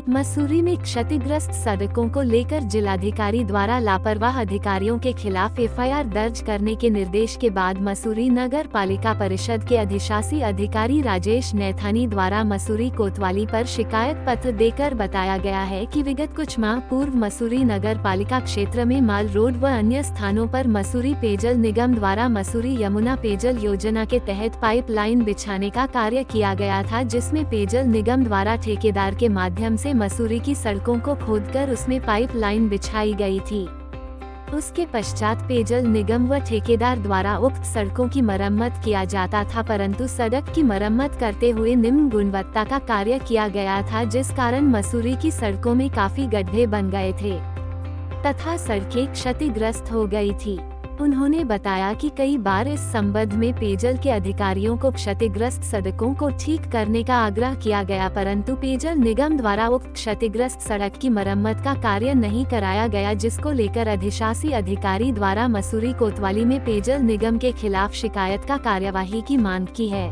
मसूरी में क्षतिग्रस्त सड़कों को लेकर जिलाधिकारी द्वारा लापरवाह अधिकारियों के खिलाफ एफआईआर दर्ज करने के निर्देश के बाद मसूरी नगर पालिका परिषद के अधिशासी अधिकारी राजेश नैथानी द्वारा मसूरी कोतवाली पर शिकायत पत्र देकर बताया गया है कि विगत कुछ माह पूर्व मसूरी नगर पालिका क्षेत्र में माल रोड व अन्य स्थानों पर मसूरी पेयजल निगम द्वारा मसूरी यमुना पेयजल योजना के तहत पाइपलाइन बिछाने का कार्य किया गया था, जिसमें पेयजल निगम द्वारा ठेकेदार के माध्यम से मसूरी की सड़कों को खोदकर उसमें पाइपलाइन बिछाई गई थी। उसके पश्चात पेयजल निगम व ठेकेदार द्वारा उक्त सड़कों की मरम्मत किया जाता था, परंतु सड़क की मरम्मत करते हुए निम्न गुणवत्ता का कार्य किया गया था, जिस कारण मसूरी की सड़कों में काफी गड्ढे बन गए थे तथा सड़कें क्षतिग्रस्त हो गई थी। उन्होंने बताया कि कई बार इस संबंध में पेयजल के अधिकारियों को क्षतिग्रस्त सड़कों को ठीक करने का आग्रह किया गया, परंतु पेयजल निगम द्वारा उक्त क्षतिग्रस्त सड़क की मरम्मत का कार्य नहीं कराया गया, जिसको लेकर अधिशासी अधिकारी द्वारा मसूरी कोतवाली में पेयजल निगम के खिलाफ शिकायत का कार्यवाही की मांग की है।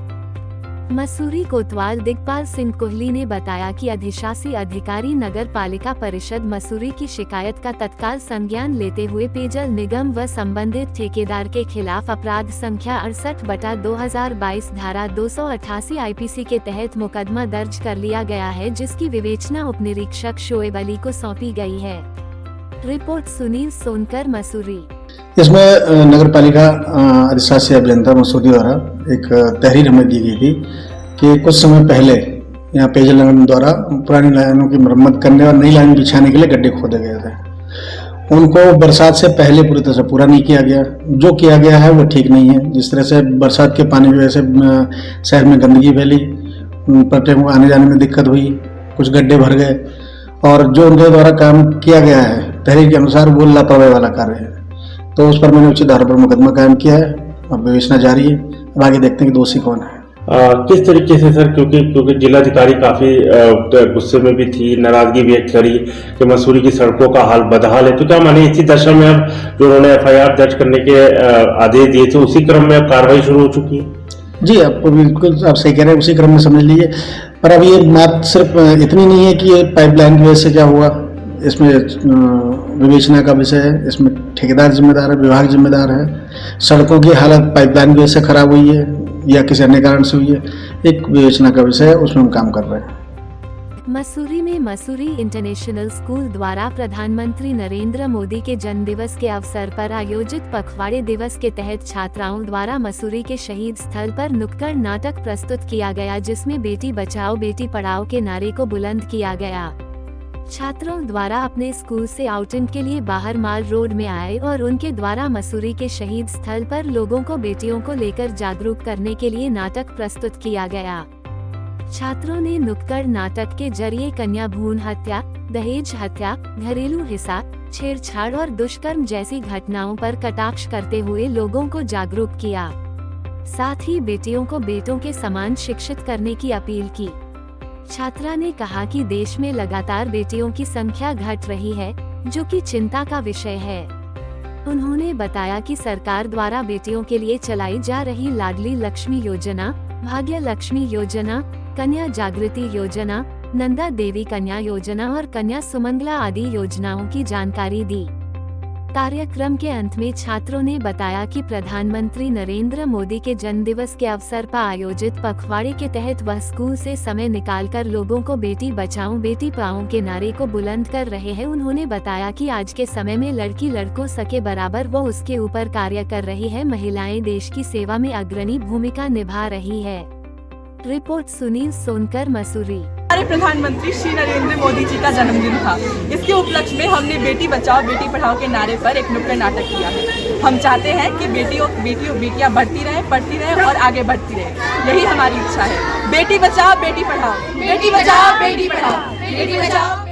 मसूरी कोतवाल दिग्पाल सिंह कोहली ने बताया कि अधिशासी अधिकारी नगर पालिका परिषद मसूरी की शिकायत का तत्काल संज्ञान लेते हुए पेयजल निगम व संबंधित ठेकेदार के खिलाफ अपराध संख्या 68/2022 धारा 288 आईपीसी के तहत मुकदमा दर्ज कर लिया गया है, जिसकी विवेचना उप निरीक्षक शोएब अली को सौंपी गई है। रिपोर्ट सुनील सोनकर, मसूरी। इसमें नगर पालिका अधिशासी अभियंता मसूरी द्वारा एक तहरीर हमें दी गई थी कि कुछ समय पहले यहाँ पेयजल निगम द्वारा पुरानी लाइनों की मरम्मत करने और नई लाइन बिछाने के लिए गड्ढे खोदे गए थे। उनको बरसात से पहले पूरी तरह से पूरा नहीं किया गया। जो किया गया है वो ठीक नहीं है। जिस तरह से बरसात के पानी की वजह से शहर में गंदगी फैली, पर्यटकों को आने जाने में दिक्कत हुई, कुछ गड्ढे भर गए और जो उनके द्वारा काम किया गया है तहरीर के अनुसार वो लापरवाही वाला कार्य है। तो उस पर मैंने उचित धारा पर मुकदमा कायम किया है। अब विवेचना जारी है। अब आगे देखते हैं कि दोषी कौन है। किस तरीके से सर, क्योंकि जिलाधिकारी काफी गुस्से में भी थी, नाराजगी व्यक्त करी कि मसूरी की सड़कों का हाल बदहाल है, तो क्या माने इसी दशा में अब जो उन्होंने एफआईआर दर्ज करने के आदेश दिए थे उसी क्रम में अब कार्रवाई शुरू हो चुकी है? जी, आपको बिल्कुल आप सही कह रहे हैं, उसी क्रम में समझ लीजिए। पर अब ये बात सिर्फ इतनी नहीं है कि ये पाइपलाइन की वजह से क्या हुआ, इसमें विवेचना का विषय है। इसमें ठेकेदार जिम्मेदार है, विभाग जिम्मेदार है। सड़कों की हालत पाइपलाइन की वजह से खराब हुई है या किसी अन्य कारण से हुई है, एक विवेचना का विषय है, उसमें हम काम कर रहे हैं। मसूरी में मसूरी इंटरनेशनल स्कूल द्वारा प्रधानमंत्री नरेंद्र मोदी के जन्मदिवस के अवसर पर आयोजित पखवाड़े दिवस के तहत छात्राओं द्वारा मसूरी के शहीद स्थल पर नुक्कड़ नाटक प्रस्तुत किया गया, जिसमें बेटी बचाओ बेटी पढ़ाओ के नारे को बुलंद किया गया। छात्रों द्वारा अपने स्कूल से आउटिंग के लिए बाहर माल रोड में आए और उनके द्वारा मसूरी के शहीद स्थल पर लोगों को बेटियों को लेकर जागरूक करने के लिए नाटक प्रस्तुत किया गया। छात्रों ने नुक्कड़ नाटक के जरिए कन्या भ्रूण हत्या, दहेज हत्या, घरेलू हिंसा, छेड़छाड़ और दुष्कर्म जैसी घटनाओं पर कटाक्ष करते हुए लोगों को जागरूक किया। साथ ही बेटियों को बेटों के समान शिक्षित करने की अपील की। छात्रा ने कहा कि देश में लगातार बेटियों की संख्या घट रही है, जो कि चिंता का विषय है। उन्होंने बताया कि सरकार द्वारा बेटियों के लिए चलाई जा रही लाडली लक्ष्मी योजना, भाग्य लक्ष्मी योजना, कन्या जागृति योजना, नंदा देवी कन्या योजना और कन्या सुमंगला आदि योजनाओं की जानकारी दी। कार्यक्रम के अंत में छात्रों ने बताया कि प्रधानमंत्री नरेंद्र मोदी के जन्मदिवस के अवसर पर आयोजित पखवाड़े के तहत वह स्कूल से समय निकालकर लोगों को बेटी बचाओ बेटी पढ़ाओ के नारे को बुलंद कर रहे हैं। उन्होंने बताया कि आज के समय में लड़की लड़कों सके बराबर वो उसके ऊपर कार्य कर रही है। महिलाएं देश की सेवा में अग्रणी भूमिका निभा रही है। रिपोर्ट सुनील सोनकर, मसूरी। हमारे प्रधानमंत्री श्री नरेंद्र मोदी जी का जन्मदिन था। इसके उपलक्ष्य में हमने बेटी बचाओ बेटी पढ़ाओ के नारे पर एक नुक्कड़ नाटक किया है। हम चाहते हैं कि बेटियां बढ़ती रहे, पढ़ती रहे और आगे बढ़ती रहे। यही हमारी इच्छा है। बेटी बचाओ बेटी पढ़ाओ, बेटी बचाओ बेटी पढ़ाओ, बेटी बचाओ।